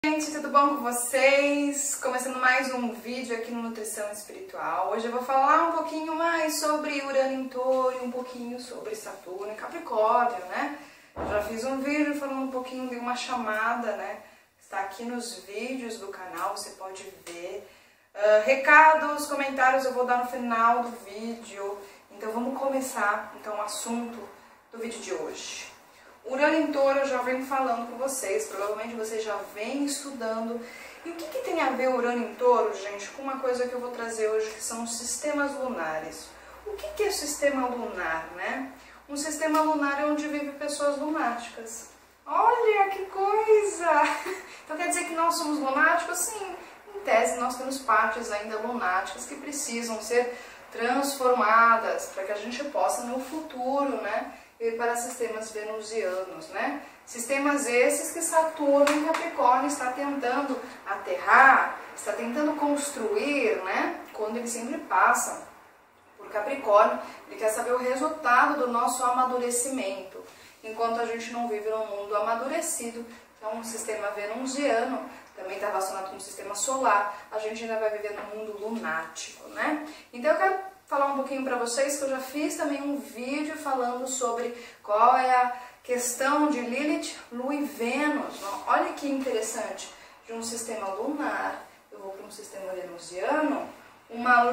Gente, tudo bom com vocês? Começando mais um vídeo aqui no Nutrição Espiritual. Hoje eu vou falar um pouquinho mais sobre Urano em Touro e um pouquinho sobre Saturno em Capricórnio, né? Eu já fiz um vídeo falando um pouquinho de uma chamada, né? Está aqui nos vídeos do canal, você pode ver. Recados, comentários eu vou dar no final do vídeo. Então vamos começar então, o assunto do vídeo de hoje. Urano em Touro eu já venho falando com vocês, provavelmente vocês já vêm estudando. E o que tem a ver Urano em Touro, gente, com uma coisa que eu vou trazer hoje, que são os sistemas lunares. O que é o sistema lunar, né? Um sistema lunar é onde vivem pessoas lunáticas. Olha que coisa! Então quer dizer que nós somos lunáticos? Sim, em tese nós temos partes ainda lunáticas que precisam ser transformadas para que a gente possa no futuro, né, ir para sistemas venusianos, né? Sistemas esses que Saturno em Capricórnio está tentando aterrar, está tentando construir, né? Quando ele sempre passa por Capricórnio, ele quer saber o resultado do nosso amadurecimento. Enquanto a gente não vive num mundo amadurecido, então um sistema venusiano, também está relacionado com o sistema solar, a gente ainda vai viver num mundo lunático, né? Então eu quero falar um pouquinho para vocês que eu já fiz também um vídeo falando sobre qual é a questão de Lilith, Lua e Vênus. Olha que interessante, de um sistema lunar, eu vou para um sistema venusiano, uma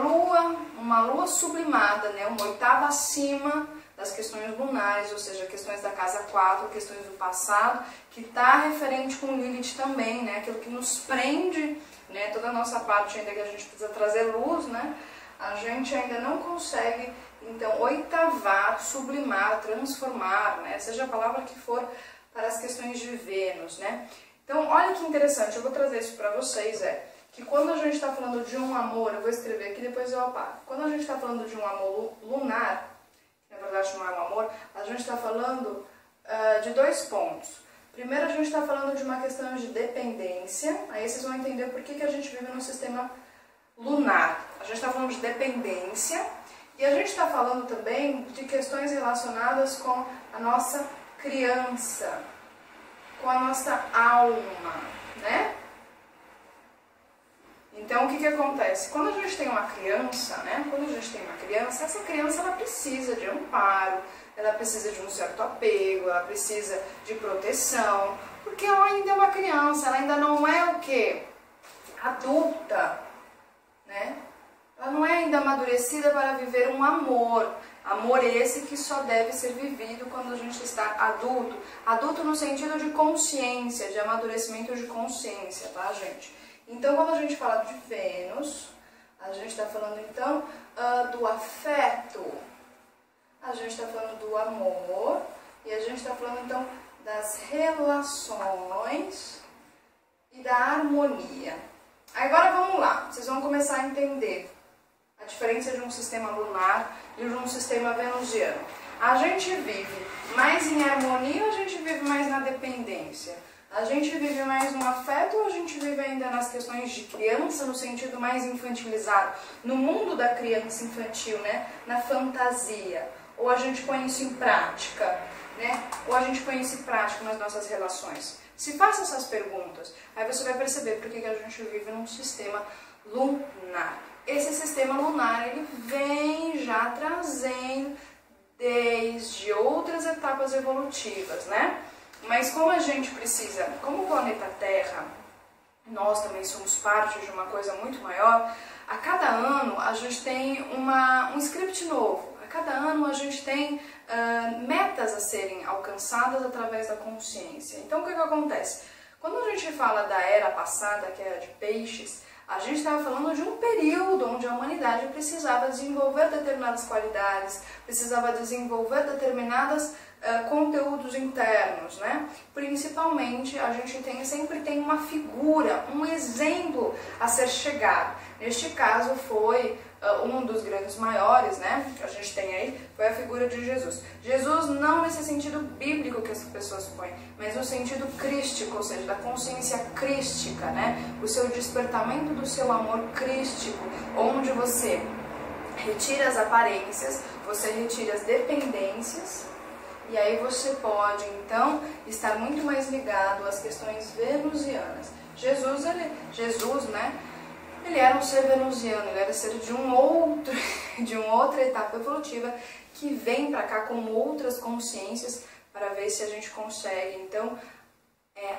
lua sublimada, né? Uma oitava acima das questões lunares, ou seja, questões da casa 4, questões do passado, que está referente com Lilith também, né? Aquilo que nos prende, né? Toda a nossa parte ainda que a gente precisa trazer luz, né? A gente ainda não consegue, então, oitavar, sublimar, transformar, né? Seja a palavra que for, para as questões de Vênus, né? Então, olha que interessante, eu vou trazer isso para vocês, que quando a gente está falando de um amor, eu vou escrever aqui, depois eu apago. Quando a gente está falando de um amor lunar, na verdade não é um amor, a gente está falando de dois pontos. Primeiro, a gente está falando de uma questão de dependência, aí vocês vão entender por que a gente vive num sistema lunar. A gente está falando de dependência e a gente está falando também de questões relacionadas com a nossa criança, com a nossa alma, né? Então, o que acontece? Quando a gente tem uma criança, né? Quando a gente tem uma criança, essa criança ela precisa de amparo, ela precisa de um certo apego, ela precisa de proteção, porque ela ainda é uma criança, ela ainda não é o quê? Adulta, né? Ela não é ainda amadurecida para viver um amor. Amor esse que só deve ser vivido quando a gente está adulto. Adulto no sentido de consciência, de amadurecimento de consciência, tá, gente? Então, quando a gente fala de Vênus, a gente está falando, então, do afeto, a gente está falando do amor, e a gente está falando, então, das relações e da harmonia. Agora, vamos lá, vocês vão começar a entender a diferença de um sistema lunar e de um sistema venusiano. A gente vive mais em harmonia ou a gente vive mais na dependência? A gente vive mais no afeto ou a gente vive ainda nas questões de criança, no sentido mais infantilizado, no mundo da criança infantil, né? Na fantasia? Ou a gente põe isso em prática, né? Ou a gente põe isso em prática nas nossas relações? Se faça essas perguntas, aí você vai perceber por que a gente vive num sistema lunar. Esse sistema lunar, ele vem já trazendo desde outras etapas evolutivas, né? Mas como a gente precisa, como o planeta Terra, nós também somos parte de uma coisa muito maior, a cada ano a gente tem um script novo, a cada ano a gente tem metas a serem alcançadas através da consciência. Então o que acontece? Quando a gente fala da era passada, que é a de Peixes, a gente estava falando de um período onde a humanidade precisava desenvolver determinadas qualidades, precisava desenvolver determinados conteúdos internos, né? Principalmente a gente sempre tem uma figura, um exemplo a ser chegado. Neste caso foi um dos grandes maiores, né? Que a gente tem aí, foi a figura de Jesus. Jesus não nesse sentido bíblico que as pessoas põem, mas no sentido crístico, ou seja, da consciência crística, né? O seu despertamento do seu amor crístico, onde você retira as aparências, você retira as dependências, e aí você pode, então, estar muito mais ligado às questões venusianas. Jesus, né? Ele era um ser venusiano, ele era ser de de uma outra etapa evolutiva que vem para cá com outras consciências para ver se a gente consegue, então,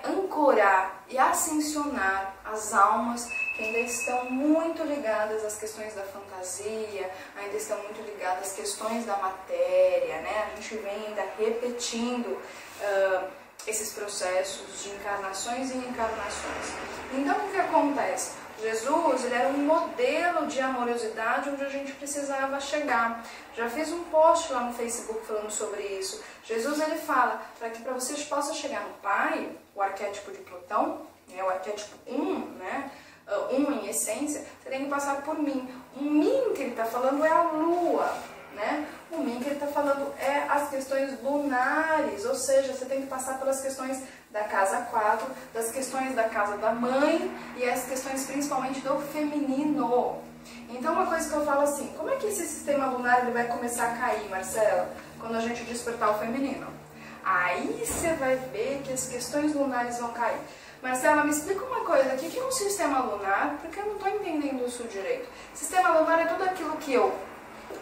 ancorar e ascensionar as almas que ainda estão muito ligadas às questões da fantasia, ainda estão muito ligadas às questões da matéria, né? A gente vem ainda repetindo esses processos de encarnações e encarnações. Então, o que acontece? Jesus, ele era um modelo de amorosidade onde a gente precisava chegar. Já fiz um post lá no Facebook falando sobre isso. Jesus, ele fala, para que para vocês possam chegar no Pai, o arquétipo de Plutão, né, o arquétipo 1, né, 1 em essência, você tem que passar por mim. O mim que ele está falando é a Lua, né? O mim que ele está falando é as questões lunares, ou seja, você tem que passar pelas questões da casa 4, das questões da casa da mãe e as questões principalmente do feminino. Então, uma coisa que eu falo assim, como é que esse sistema lunar ele vai começar a cair, Marcela? Quando a gente despertar o feminino. Aí você vai ver que as questões lunares vão cair. Marcela, me explica uma coisa, o que é um sistema lunar? Porque eu não estou entendendo isso direito. Sistema lunar é tudo aquilo que eu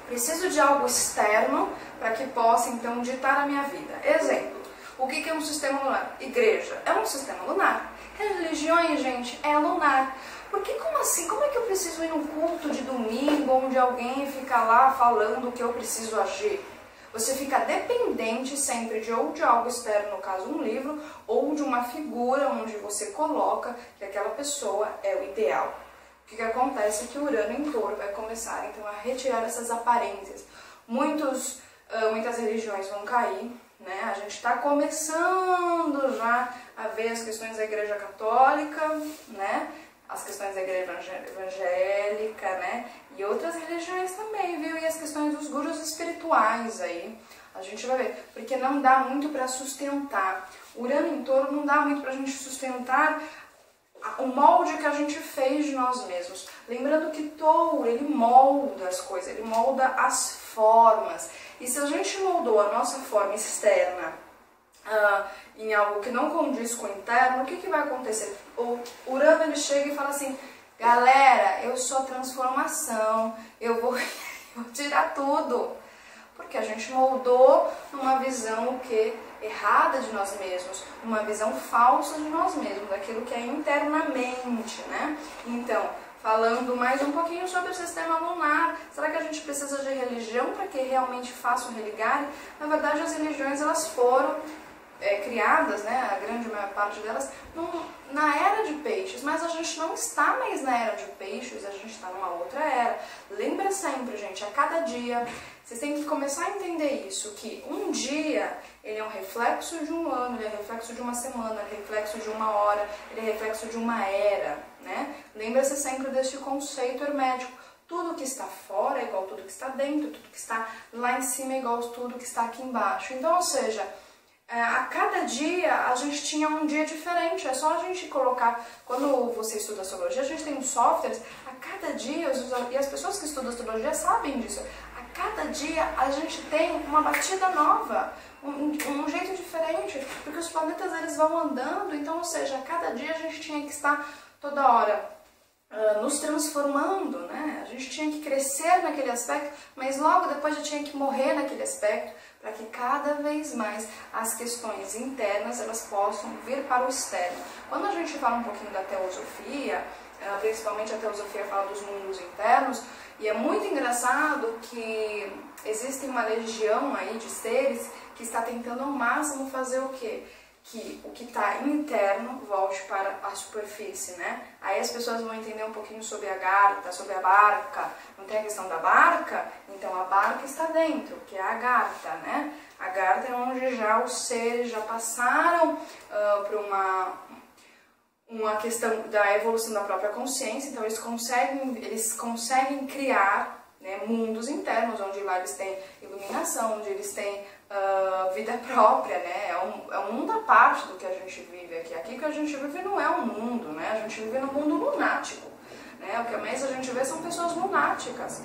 preciso de algo externo para que possa, então, ditar a minha vida. Exemplo, o que é um sistema lunar? Igreja é um sistema lunar. Religiões, gente, é lunar. Porque como assim? Como é que eu preciso ir num culto de domingo onde alguém fica lá falando que eu preciso agir? Você fica dependente sempre de algo externo, no caso um livro, ou de uma figura onde você coloca que aquela pessoa é o ideal. O que acontece é que o Urano em Touro vai começar então a retirar essas aparências. Muitas religiões vão cair, né? A gente está começando já a ver as questões da Igreja Católica, né? As questões da Igreja Evangélica, né? E outras religiões também, viu? E as questões dos gurus espirituais aí. A gente vai ver, porque não dá muito para sustentar. Urano em Touro não dá muito para a gente sustentar o molde que a gente fez de nós mesmos. Lembrando que Touro, ele molda as coisas, ele molda as formas. E se a gente moldou a nossa forma externa em algo que não condiz com o interno, o que vai acontecer? O Urano, ele chega e fala assim, galera, eu sou transformação, eu vou tirar tudo. Porque a gente moldou numa visão errada de nós mesmos, uma visão falsa de nós mesmos, daquilo que é internamente, né? Então, falando mais um pouquinho sobre o sistema lunar, será que a gente precisa de religião para que realmente faça um religar? Na verdade, as religiões elas foram criadas, né, a grande maior parte delas, na era de peixes, mas a gente não está mais na era de peixes, a gente está numa outra era. Lembra sempre, gente, a cada dia, vocês têm que começar a entender isso, que um dia ele é um reflexo de um ano, ele é reflexo de uma semana, ele é reflexo de uma hora, ele é reflexo de uma era, né? Lembra-se sempre deste conceito hermético. Tudo que está fora é igual a tudo que está dentro, tudo que está lá em cima é igual a tudo que está aqui embaixo. Então, ou seja, a cada dia a gente tinha um dia diferente, é só a gente colocar, quando você estuda astrologia, a gente tem uns softwares, a cada dia, e as pessoas que estudam astrologia sabem disso, a cada dia a gente tem uma batida nova, um jeito diferente, porque os planetas eles vão andando, então, ou seja, a cada dia a gente tinha que estar toda hora nos transformando, né? A gente tinha que crescer naquele aspecto, mas logo depois já tinha que morrer naquele aspecto, para que cada vez mais as questões internas elas possam vir para o externo. Quando a gente fala um pouquinho da teosofia, principalmente a teosofia fala dos mundos internos, e é muito engraçado que existe uma legião aí de seres que está tentando ao máximo fazer o quê? Que o que está interno volte para a superfície, né? Aí as pessoas vão entender um pouquinho sobre a garta, sobre a barca. Não tem a questão da barca? Então a barca está dentro, que é a garta, né? A garta é onde já os seres já passaram por uma questão da evolução da própria consciência, então eles conseguem criar, né, mundos internos, onde lá eles têm iluminação, onde eles têm vida própria, né? É um mundo à parte do que a gente vive aqui. Aqui que a gente vive não é um mundo, né? A gente vive num mundo lunático, né? O que mais a gente vê são pessoas lunáticas,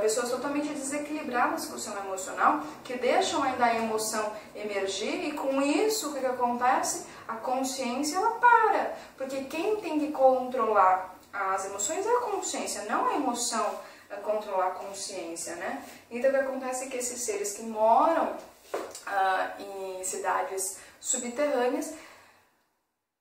pessoas totalmente desequilibradas com o seu emocional, que deixam ainda a emoção emergir e com isso, o que acontece? A consciência, ela para, porque quem tem que controlar as emoções é a consciência, não a emoção controlar a consciência, né? Então o que acontece é que esses seres que moram em cidades subterrâneas,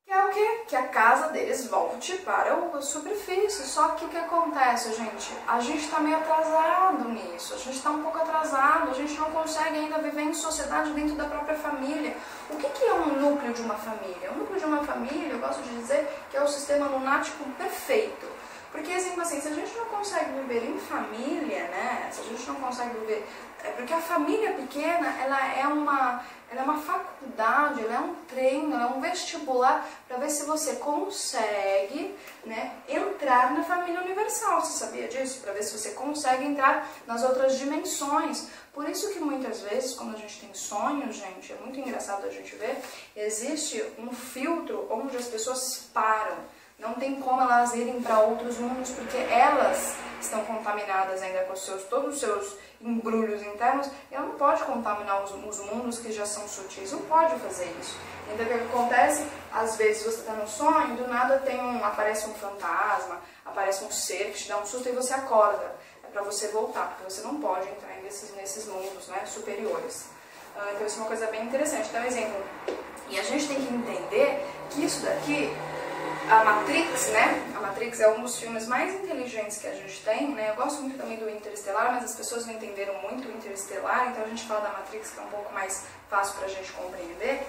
que é o quê? Que a casa deles volte para a superfície. Só que o que acontece, gente? A gente está meio atrasado nisso, a gente está um pouco atrasado, a gente não consegue ainda viver em sociedade dentro da própria família. O que é um núcleo de uma família? O núcleo de uma família, eu gosto de dizer que é o sistema lunático perfeito. Porque, assim, se a gente não consegue viver em família, né? Se a gente não consegue viver... porque a família pequena, ela é uma faculdade, ela é um treino, ela é um vestibular para ver se você consegue, né, entrar na família universal. Você sabia disso? Para ver se você consegue entrar nas outras dimensões. Por isso que muitas vezes, quando a gente tem sonhos, gente, é muito engraçado a gente ver, existe um filtro onde as pessoas param. Não tem como elas irem para outros mundos, porque elas estão contaminadas ainda com todos os seus embrulhos internos, e ela não pode contaminar os mundos que já são sutis, não pode fazer isso. Então o que acontece? Às vezes você está no sonho, do nada aparece um fantasma, aparece um ser que te dá um susto e você acorda. É para você voltar, porque você não pode entrar nesses mundos, né, superiores. Então isso é uma coisa bem interessante. Então, exemplo, e a gente tem que entender que isso daqui... A Matrix, né? A Matrix é um dos filmes mais inteligentes que a gente tem, né? Eu gosto muito também do Interestelar, mas as pessoas não entenderam muito o Interestelar, então a gente fala da Matrix, que é um pouco mais fácil pra gente compreender.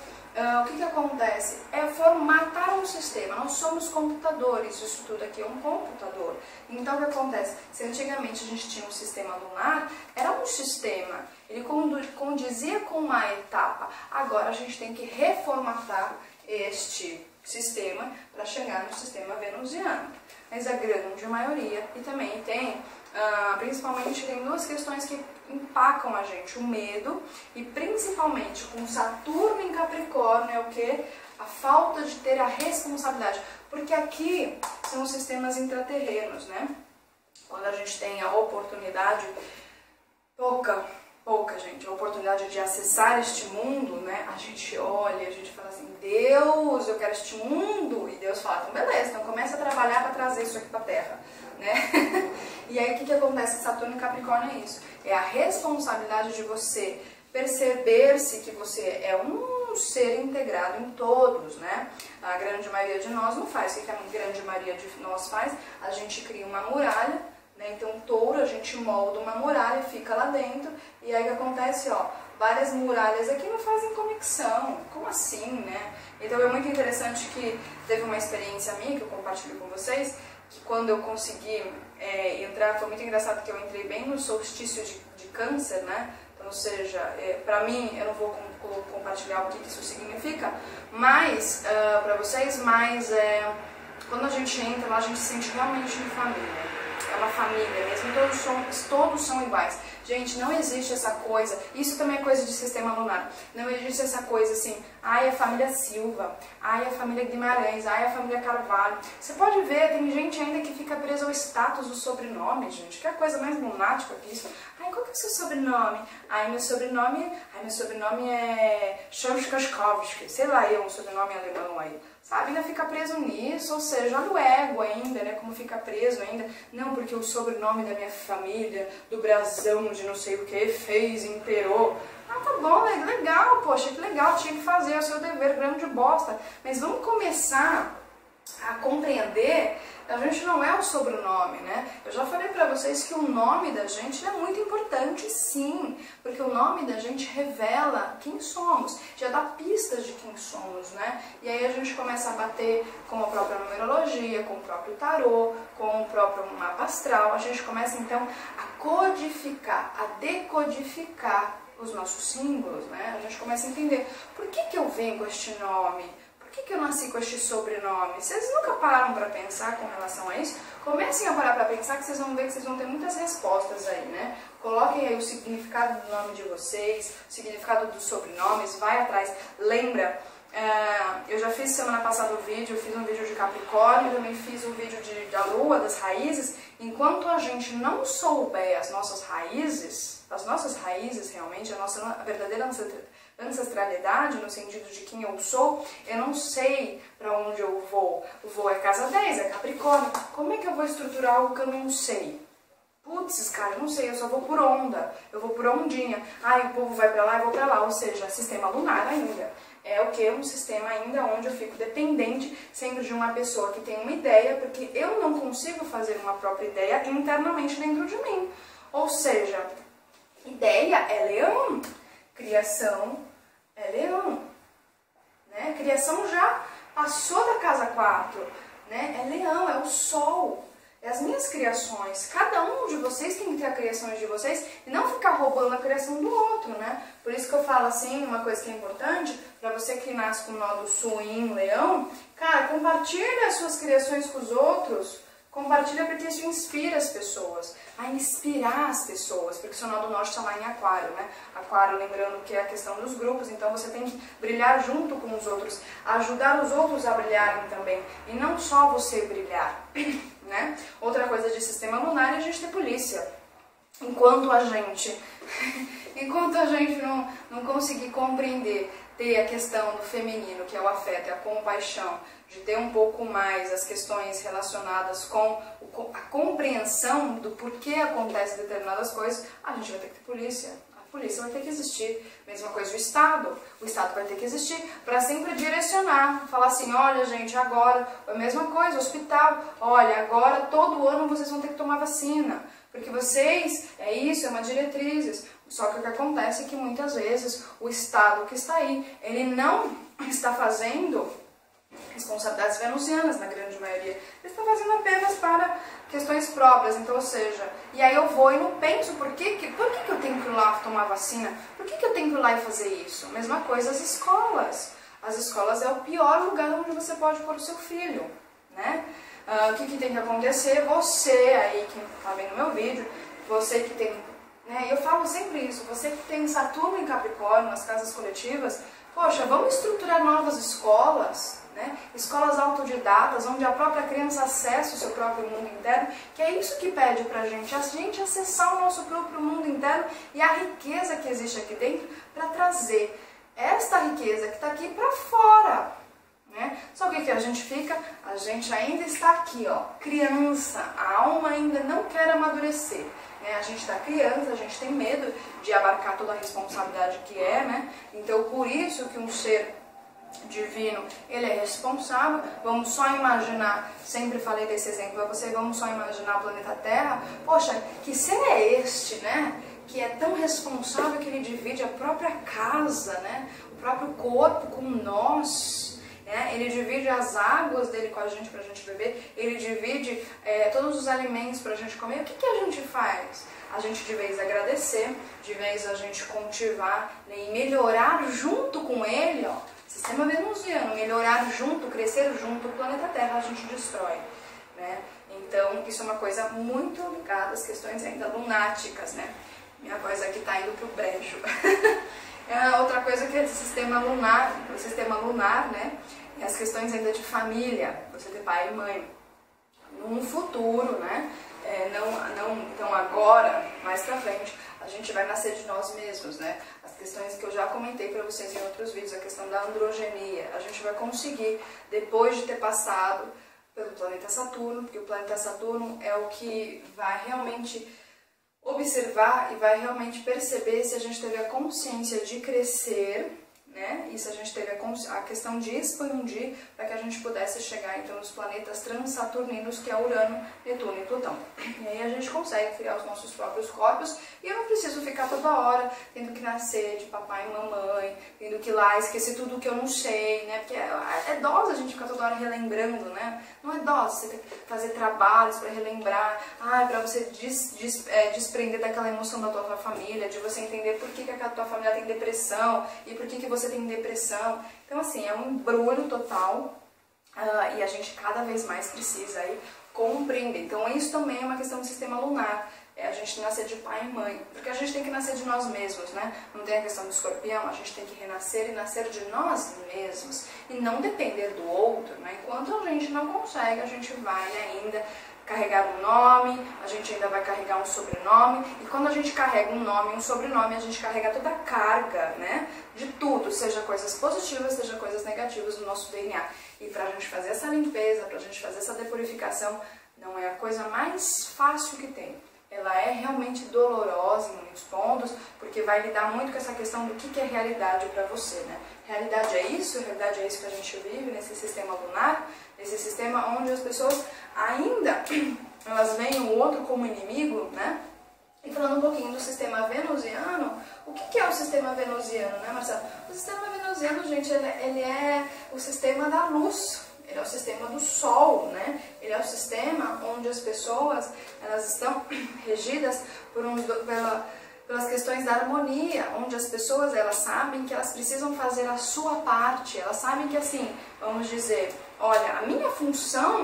O que acontece? É formatar um sistema. Nós somos computadores, isso tudo aqui é um computador. Então o que acontece? Se antigamente a gente tinha um sistema lunar, era um sistema, ele condizia com uma etapa. Agora a gente tem que reformatar este sistema para chegar no sistema venusiano. Mas a grande maioria, e também tem, principalmente tem duas questões que empacam a gente, o medo e principalmente com Saturno em Capricórnio é o que? A falta de ter a responsabilidade, porque aqui são os sistemas intraterrenos, né? Quando a gente tem a oportunidade, pouca gente, a oportunidade de acessar este mundo, né? A gente olha, a gente fala assim, Deus, eu quero este mundo, e Deus fala, então beleza, então começa a trabalhar para trazer isso aqui para a Terra, né? E aí o que acontece? Saturno e Capricórnio é isso, é a responsabilidade de você perceber-se que você é um ser integrado em todos, né? A grande maioria de nós não faz, o que a grande maioria de nós faz? A gente cria uma muralha, né? Então, touro, a gente molda uma muralha, fica lá dentro, e aí o que acontece, ó, várias muralhas aqui não fazem conexão, como assim, né? Então é muito interessante que teve uma experiência minha, que eu compartilho com vocês, que quando eu consegui entrar, foi muito engraçado que eu entrei bem no solstício de câncer, né? Então, ou seja, pra mim, eu não vou compartilhar o que isso significa, mas, pra vocês, mas quando a gente entra lá, a gente se sente realmente em família. É uma família mesmo, todos são iguais. Gente, não existe essa coisa, isso também é coisa de sistema lunar, não existe essa coisa assim, ai, a família Silva, ai, a família Guimarães, ai, a família Carvalho. Você pode ver, tem gente ainda que fica presa ao status do sobrenome, gente, que é a coisa mais lunática que isso. Ai, qual que é o seu sobrenome? Ai, meu sobrenome é Chomskowski, sei lá, um sobrenome alemão aí. Sabe, ainda fica preso nisso, ou seja, olha o ego ainda, né, como fica preso ainda. Não, porque o sobrenome da minha família, do brasão, de não sei o que, fez, imperou. Ah, tá bom, legal, poxa, que legal, tinha que fazer o seu dever, grande bosta. Mas vamos começar a compreender, a gente não é o sobrenome, né? Eu já falei pra vocês que o nome da gente é muito importante, sim, porque o nome da gente revela quem somos, já dá pistas de quem somos, né? E aí a gente começa a bater com a própria numerologia, com o próprio tarô, com o próprio mapa astral, a gente começa então a codificar, a decodificar os nossos símbolos, né? A gente começa a entender, por que eu venho com este nome? Por que eu nasci com este sobrenome? Vocês nunca pararam para pensar com relação a isso? Comecem a parar para pensar que vocês vão ver que vocês vão ter muitas respostas aí, né? Coloquem aí o significado do nome de vocês, o significado dos sobrenomes, vai atrás. Lembra Eu já fiz semana passada o vídeo, eu fiz um vídeo de Capricórnio, também fiz um vídeo da Lua, das raízes. Enquanto a gente não souber as nossas raízes realmente, a nossa verdadeira ancestralidade, no sentido de quem eu sou, eu não sei para onde eu vou. O voo é casa 10, é Capricórnio. Como é que eu vou estruturar algo que eu não sei? Putz, cara, eu não sei, eu só vou por onda, eu vou por ondinha. O povo vai pra lá, eu vou pra lá. Ou seja, sistema lunar ainda. É o que? Um sistema ainda onde eu fico dependente sempre de uma pessoa que tem uma ideia, porque eu não consigo fazer uma própria ideia internamente dentro de mim. Ou seja, ideia é leão, criação é leão. Né? Criação já passou da casa 4, né? É leão, é o sol. As minhas criações, cada um de vocês tem que ter a criação de vocês e não ficar roubando a criação do outro, né? Por isso que eu falo assim, uma coisa que é importante, para você que nasce com o nó do sul em leão, cara, compartilha as suas criações com os outros, compartilha porque isso inspira as pessoas, a inspirar as pessoas, porque o seu nó do norte está lá em aquário, né? Aquário, lembrando que é a questão dos grupos, então você tem que brilhar junto com os outros, ajudar os outros a brilharem também, e não só você brilhar. Né? Outra coisa de sistema lunar é a gente ter polícia. Enquanto a gente não conseguir compreender, ter a questão do feminino, que é o afeto e a compaixão, de ter um pouco mais as questões relacionadas com a compreensão do porquê acontecem determinadas coisas, a gente vai ter que ter polícia. A polícia vai ter que existir. Mesma coisa o Estado vai ter que existir para sempre direcionar, falar assim, olha gente, agora, a mesma coisa, hospital, olha, agora todo ano vocês vão ter que tomar vacina, porque vocês, é uma diretriz. Só que o que acontece é que muitas vezes o Estado que está aí, ele não está fazendo responsabilidades venusianas, na grande maioria. Ele está fazendo apenas para questões próprias, então, ou seja, e aí eu vou e não penso por que eu tenho que ir lá tomar vacina, por que eu tenho que ir lá e fazer isso? Mesma coisa as escolas. As escolas é o pior lugar onde você pode pôr o seu filho, né? O que tem que acontecer? Você aí que está vendo meu vídeo, você que tem, né, eu falo sempre isso, você que tem Saturno em Capricórnio, nas casas coletivas, poxa, vamos estruturar novas escolas, né? Escolas autodidatas, onde a própria criança acessa o seu próprio mundo interno, que é isso que pede pra gente, a gente acessar o nosso próprio mundo interno e a riqueza que existe aqui dentro para trazer esta riqueza que está aqui para fora, né? Só que a gente fica, a gente ainda está aqui, ó, criança, a alma ainda não quer amadurecer. A gente está criança, a gente tem medo de abarcar toda a responsabilidade que é, né? Então, por isso que um ser divino, ele é responsável. Vamos só imaginar, sempre falei desse exemplo para você, vamos só imaginar o planeta Terra. Poxa, que ser é este, né? Que é tão responsável que ele divide a própria casa, né? O próprio corpo com nós. Ele divide as águas dele com a gente pra gente beber, ele divide todos os alimentos pra gente comer. O que a gente faz? A gente, de vez agradecer, de vez a gente cultivar, né, e melhorar junto com ele, ó, sistema venusiano, melhorar junto, crescer junto, o planeta Terra a gente destrói, né? Então isso é uma coisa muito ligada às questões ainda lunáticas, né? Minha voz aqui tá indo pro brejo. Outra coisa que é do sistema lunar, né? E as questões ainda de família, você ter pai e mãe. Num futuro, né? Então agora, mais pra frente, a gente vai nascer de nós mesmos, né? As questões que eu já comentei pra vocês em outros vídeos, a questão da androgenia, a gente vai conseguir, depois de ter passado pelo planeta Saturno, porque o planeta Saturno é o que vai realmente observar e vai realmente perceber se a gente teve a consciência de crescer, né? E se a gente teve a questão de expandir para que a gente pudesse chegar então nos planetas transsaturninos, que é Urano, Netuno e Plutão. E aí a gente consegue criar os nossos próprios corpos e eu não preciso ficar toda hora tendo que nascer de papai e mamãe, tendo que ir lá esquecer tudo que eu não sei, né? Porque é dose a gente ficar toda hora relembrando, né? Não é dose você ter que fazer trabalhos para relembrar, para você desprender daquela emoção da tua família, de você entender por que a tua família tem depressão e por que você tem depressão. Então, assim, é um embrulho total e a gente cada vez mais precisa aí compreender. Então, isso também é uma questão do sistema lunar. é a gente nascer de pai e mãe, porque a gente tem que nascer de nós mesmos, né? Não tem a questão do escorpião, a gente tem que renascer e nascer de nós mesmos, e não depender do outro, né? Enquanto a gente não consegue, a gente vai ainda carregar um nome, a gente ainda vai carregar um sobrenome, e quando a gente carrega um nome e um sobrenome, a gente carrega toda a carga, né, de tudo, seja coisas positivas, seja coisas negativas no nosso DNA. E pra gente fazer essa limpeza, pra gente fazer essa depurificação, não é a coisa mais fácil que tem. Ela é realmente dolorosa em muitos pontos, porque vai lidar muito com essa questão do que é realidade para você, né? Realidade é isso que a gente vive nesse sistema lunar, nesse sistema onde as pessoas ainda, elas veem o outro como inimigo, né? E falando um pouquinho do sistema venusiano, o que é o sistema venusiano, né, Marcelo? O sistema venusiano, gente, ele é o sistema da luz. Ele é o sistema do Sol, né? Ele é o sistema onde as pessoas, elas estão regidas pelas questões da harmonia, onde as pessoas, elas sabem que elas precisam fazer a sua parte, elas sabem que, assim, vamos dizer, olha, a minha função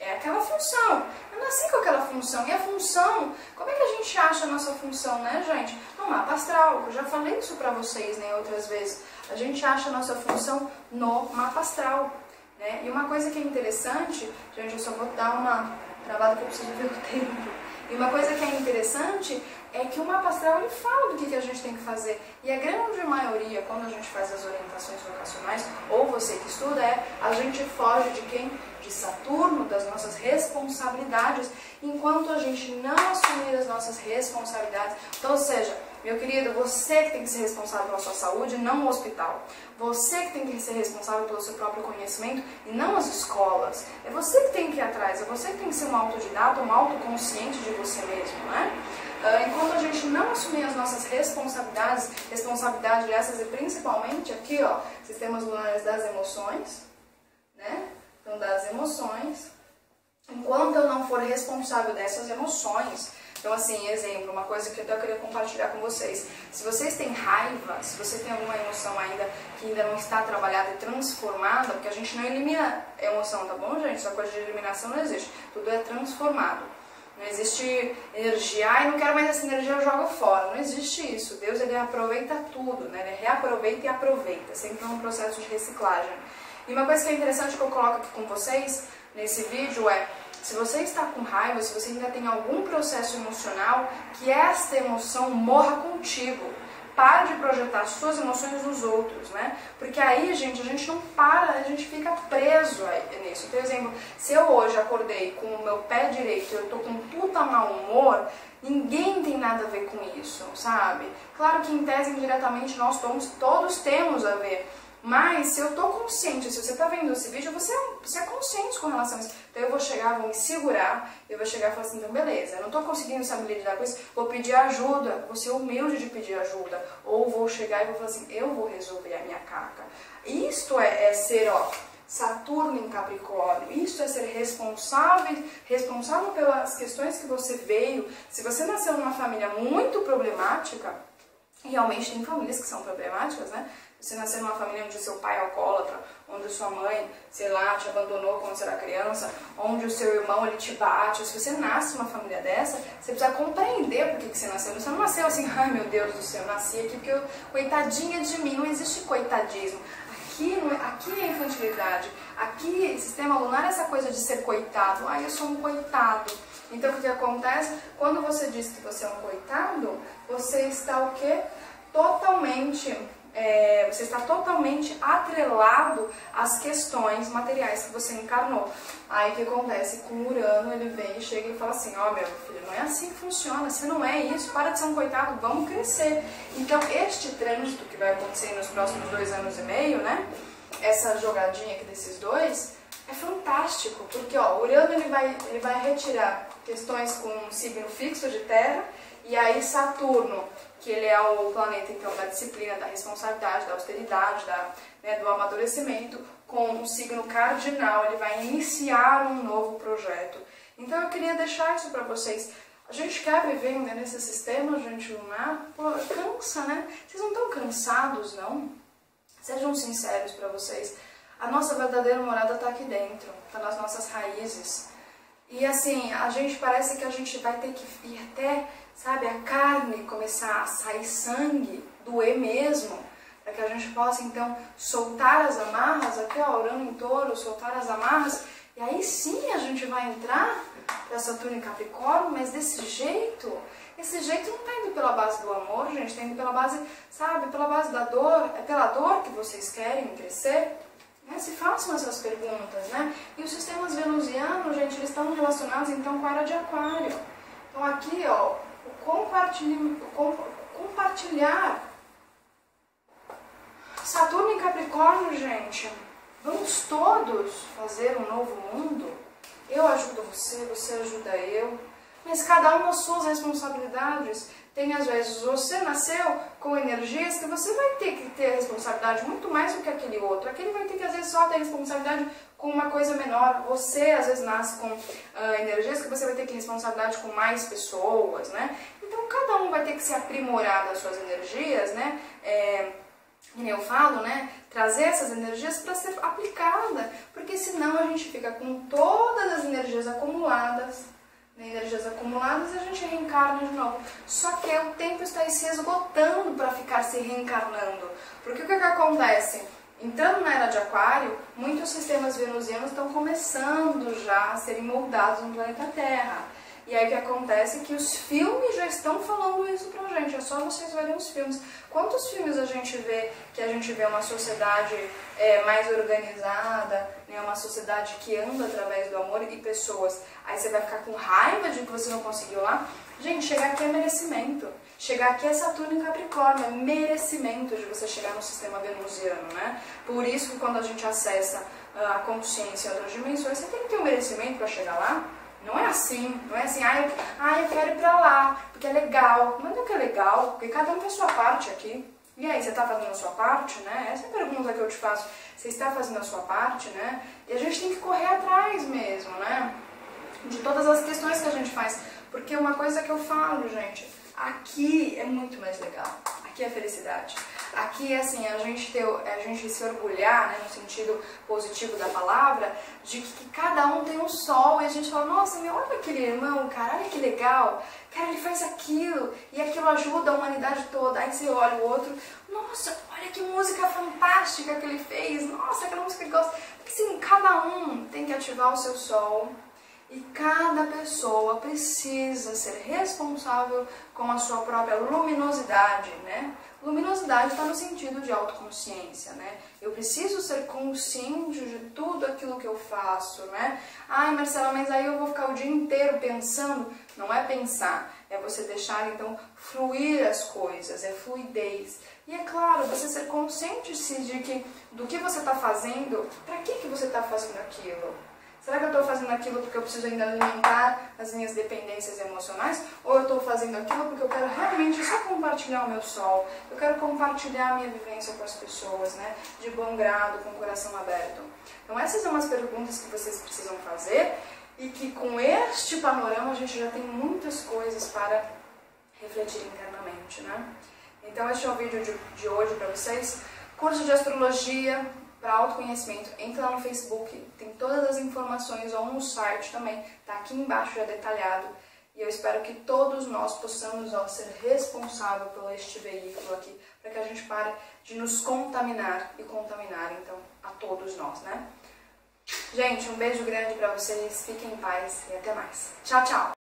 é aquela função, eu nasci com aquela função, e a função, como é que a gente acha a nossa função, né, gente? No mapa astral, eu já falei isso pra vocês, né, outras vezes, a gente acha a nossa função no mapa astral. Né? E uma coisa que é interessante, gente, eu só vou dar uma travada que eu preciso ver o tempo. E uma coisa que é interessante é que o mapa astral ele fala do que a gente tem que fazer. E a grande maioria, quando a gente faz as orientações vocacionais, ou você que estuda, a gente foge de quem? De Saturno, das nossas responsabilidades, enquanto a gente não assumir as nossas responsabilidades. Então, ou seja, meu querido, você que tem que ser responsável pela sua saúde, não o hospital. Você que tem que ser responsável pelo seu próprio conhecimento e não as escolas. É você que tem que ir atrás, é você que tem que ser um autodidata, um autoconsciente de você mesmo, né? Enquanto a gente não assumir as nossas responsabilidades essas e principalmente aqui, ó, sistemas lunares das emoções, né? Então, das emoções, enquanto eu não for responsável dessas emoções. Então, assim, exemplo, uma coisa que eu queria compartilhar com vocês. Se vocês têm raiva, se você tem alguma emoção ainda que ainda não está trabalhada e transformada, porque a gente não elimina emoção, tá bom, gente? Essa coisa de eliminação não existe. Tudo é transformado. Não existe energia, ai, não quero mais essa energia, eu jogo fora. Não existe isso. Deus, ele aproveita tudo, né? Ele reaproveita e aproveita. Sempre num processo de reciclagem. E uma coisa que é interessante que eu coloco aqui com vocês, nesse vídeo, é se você está com raiva, se você ainda tem algum processo emocional, que esta emoção morra contigo. Pare de projetar suas emoções nos outros, né? Porque aí, gente, a gente não para, a gente fica preso nisso. Por exemplo, se eu hoje acordei com o meu pé direito e eu tô com um puta mau humor, ninguém tem nada a ver com isso, sabe? Claro que em tese, indiretamente, todos temos a ver. Mas se eu tô consciente, se você tá vendo esse vídeo, você é consciente com relação a isso. Então eu vou chegar, vou me segurar, eu vou chegar e falar assim, então beleza, eu não tô conseguindo saber lidar com isso, vou pedir ajuda, vou ser humilde de pedir ajuda. Ou vou chegar e vou falar assim, eu vou resolver a minha caca. Isto é ser, ó, Saturno em Capricórnio, isso é ser responsável pelas questões que você veio. Se você nasceu numa família muito problemática, e realmente tem famílias que são problemáticas, né? Você nasceu numa família onde o seu pai é alcoólatra, onde sua mãe, sei lá, te abandonou quando você era criança, onde o seu irmão, ele te bate. Se você nasce numa família dessa, você precisa compreender por que você nasceu. Você não nasceu assim, ai meu Deus do céu, eu nasci aqui porque coitadinha de mim, não existe coitadismo. Aqui é infantilidade, aqui, sistema lunar é essa coisa de ser coitado. Ai, eu sou um coitado. Então, o que acontece? Quando você diz que você é um coitado, você está o quê? Você está totalmente atrelado às questões materiais que você encarnou. Aí o que acontece? Com o Urano, ele vem e chega e fala assim, ó, meu filho, não é assim que funciona, você não é isso, para de ser um coitado, vamos crescer. Então este trânsito que vai acontecer nos próximos 2 anos e meio, né, essa jogadinha aqui desses dois, é fantástico, porque ó, o Urano ele vai retirar questões com um signo fixo de terra, e aí Saturno, que ele é o planeta então da disciplina, da responsabilidade, da austeridade, do amadurecimento, com um signo cardinal, ele vai iniciar um novo projeto. Então eu queria deixar isso para vocês. A gente quer viver ainda nesse sistema, gente, lunar, pô, cansa, né? Vocês não estão cansados, não? Sejam sinceros para vocês. A nossa verdadeira morada está aqui dentro, está nas nossas raízes. E assim, a gente parece que a gente vai ter que ir até, sabe, a carne começar a sair sangue, doer mesmo, para que a gente possa então soltar as amarras, aqui ó, Urano em Touro, soltar as amarras, e aí sim a gente vai entrar para Saturno em Capricórnio, mas desse jeito, esse jeito não está indo pela base do amor, gente, está indo pela base, sabe, pela base da dor, é pela dor que vocês querem crescer? Se façam essas perguntas, né? E os sistemas venusianos, gente, eles estão relacionados então com a era de Aquário. Então aqui, ó, o compartilhar. Saturno em Capricórnio, gente, vamos todos fazer um novo mundo? Eu ajudo você, você ajuda eu, mas cada um as suas responsabilidades. Tem às vezes, você nasceu com energias que você vai ter que ter responsabilidade muito mais do que aquele outro. Aquele vai ter que às vezes só ter responsabilidade com uma coisa menor. Você às vezes nasce com energias que você vai ter que ter responsabilidade com mais pessoas, né? Então cada um vai ter que se aprimorar das suas energias, né? E eu falo, né? Trazer essas energias para ser aplicada, porque senão a gente fica com todas as energias acumuladas, a gente reencarna de novo. Só que o tempo está se esgotando para ficar se reencarnando. Porque o que acontece? Entrando na era de Aquário, muitos sistemas venusianos estão começando já a serem moldados no planeta Terra. E aí o que acontece é que os filmes já estão falando isso pra gente, é só vocês verem os filmes. Quantos filmes a gente vê uma sociedade mais organizada, né, uma sociedade que anda através do amor e pessoas. Aí você vai ficar com raiva de que você não conseguiu lá. Gente, chegar aqui é merecimento. Chegar aqui é Saturno em Capricórnio, é merecimento de você chegar no sistema venusiano, né? Por isso que quando a gente acessa a consciência em outras dimensões, você tem que ter um merecimento para chegar lá. Não é assim, eu quero ir pra lá, porque é legal. Não é que é legal, porque cada um tem a sua parte aqui. E aí, você está fazendo a sua parte, né? Essa é a pergunta que eu te faço. Você está fazendo a sua parte, né? E a gente tem que correr atrás mesmo, né? De todas as questões que a gente faz. Porque uma coisa que eu falo, gente, aqui é muito mais legal. Aqui é felicidade. Aqui é assim, a gente se orgulhar, né, no sentido positivo da palavra, de que cada um tem um sol, e a gente fala, nossa, olha aquele irmão, cara, olha que legal, cara, ele faz aquilo, e aquilo ajuda a humanidade toda. Aí você olha o outro, nossa, olha que música fantástica que ele fez, nossa, aquela música que ele gosta. Porque assim, cada um tem que ativar o seu sol, e cada pessoa precisa ser responsável com a sua própria luminosidade, né? Luminosidade está no sentido de autoconsciência, né? Eu preciso ser consciente de tudo aquilo que eu faço, né? Ai, Marcela, mas aí eu vou ficar o dia inteiro pensando. Não é pensar, é você deixar, então, fluir as coisas, é fluidez. E é claro, você ser consciente do que você está fazendo, para que você está fazendo aquilo? Será que eu estou fazendo aquilo porque eu preciso ainda alimentar as minhas dependências emocionais? Ou eu estou fazendo aquilo porque eu quero realmente só compartilhar o meu sol? Eu quero compartilhar a minha vivência com as pessoas, né? De bom grado, com o coração aberto. Então essas são as perguntas que vocês precisam fazer e que com este panorama a gente já tem muitas coisas para refletir internamente, né? Então este é o vídeo de hoje para vocês. Curso de astrologia para autoconhecimento, entra lá no Facebook, tem todas as informações, ou no site também, tá aqui embaixo já detalhado. E eu espero que todos nós possamos ser responsáveis por este veículo aqui, para que a gente pare de nos contaminar e contaminar, então, a todos nós, né? Gente, um beijo grande para vocês, fiquem em paz e até mais. Tchau, tchau!